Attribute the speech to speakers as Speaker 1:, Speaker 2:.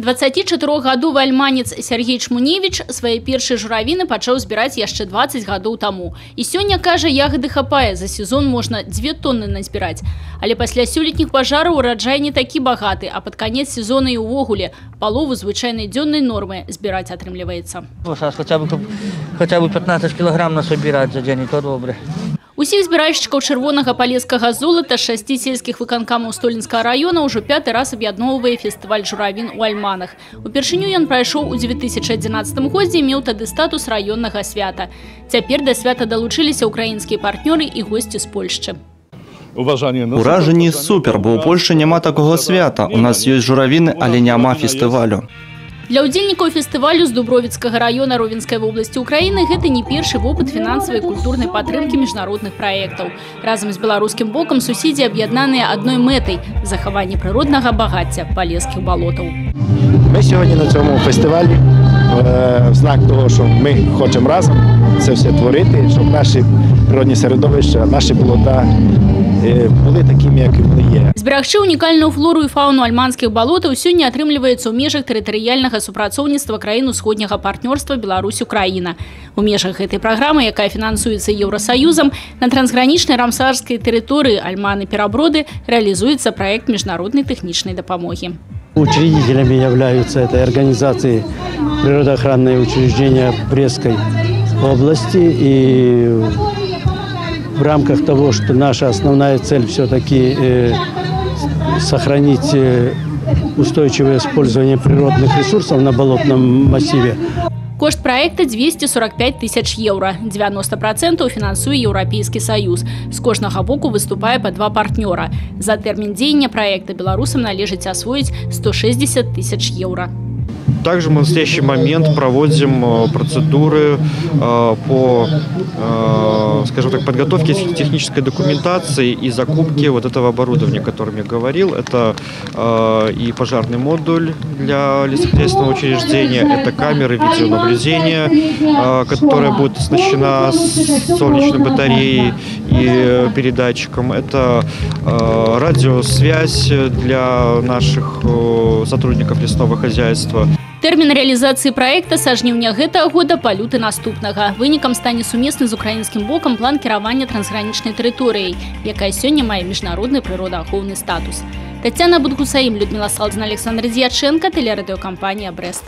Speaker 1: 24-гадовы альманец Сергей Чмуневич свои першие журавины пачаў збирать яшчэ 20 гадоў таму. І сёння, кажа, ягоды хапае, за сезон можно 2 тонны назбирать. Але пасля сёлетніх пажараў ураджай не такі багаты, а под конец сезона і ўвогуле палову звычайнай дзённай нормы збирать атрымліваецца.
Speaker 2: Хотя бы 15 килограмм насобирать за день, и то добре.
Speaker 1: Усіх збіральшчыкаў чырвонага палескага золата з 6 сельскіх выканкамаў Столінскага района ўжо 5-й раз аб'ядноўвае фестываль журавін у Альманах. Упершыню ён прайшоў у 2011 годзе і меў тады статус раённага свята. Цяпер да свята далучыліся украінскія партнёры і госці з Польшчы.
Speaker 3: Уражанні супер, бо ў Польшчы няма такога свята. У нас ёсць журавіны, але няма фестывалю.
Speaker 1: Для ўдзельнікаў фестывалю з Дубровіцкага района Ровенскай вобласці Украіны гэта не першы вопыт фінансавай і культурнай падтрымкі міжнародных праектаў. Разам з беларускім бокам суседзі аб'яднаныя адной мэтай – захаванне прыроднага багацця палескіх балотаў.
Speaker 4: Ми сьогодні на цьому фестивалі в знак того, що ми хочемо разом це все творити, щоб наші природні середовища, наші болота були такими, які вони є.
Speaker 1: Зберагчы унікальную флору і фауну альманскіх балотаў сёння атрымліваецца ў межах тэрытарыяльнага супрацоўніцтва краін усходняга партнёрства Беларусь-Украіна. У межах гэтай праграмы, якая фінансуецца Еўрасаюзам, на трансгранічнай рамсарскай тэрыторыі Альманы-Пераброды реализуется проект международной техничной допомоги.
Speaker 5: Учредителями являются этой организации природоохранные учреждения Брестской области. И в рамках того, что наша основная цель все-таки сохранить устойчивое использование природных ресурсов на болотном массиве.
Speaker 1: Кошт проекта 245 тысяч евро. 90% фінансуе Еўрапейскі Саюз. З кожнага боку выступае по 2 партнёра. За тэрмін дзеяння проекта беларусам належыць освоить 160 тысяч евро.
Speaker 6: Также мы в настоящий момент проводим процедуры по, скажем так, подготовке технической документации и закупке вот этого оборудования, о котором я говорил. Это и пожарный модуль для лесохозяйственного учреждения, это камеры видеонаблюдения, которая будет оснащена солнечной батареей и передатчиком. Это радиосвязь для наших сотрудников лесного хозяйства.
Speaker 1: Тэрмін рэалізацыі праекта са жніўня гэтага года па люты наступнага. Вынікам стане сумесны з украінскім бокам план кіравання трансгранічнай тэрыторыяй, якая сёння мае міжнародны прыродаахоўны статус. Тацяна Будгусаім, Людмила Салдзіна, Александр Дьяченко, телерадиокомпания «Брест».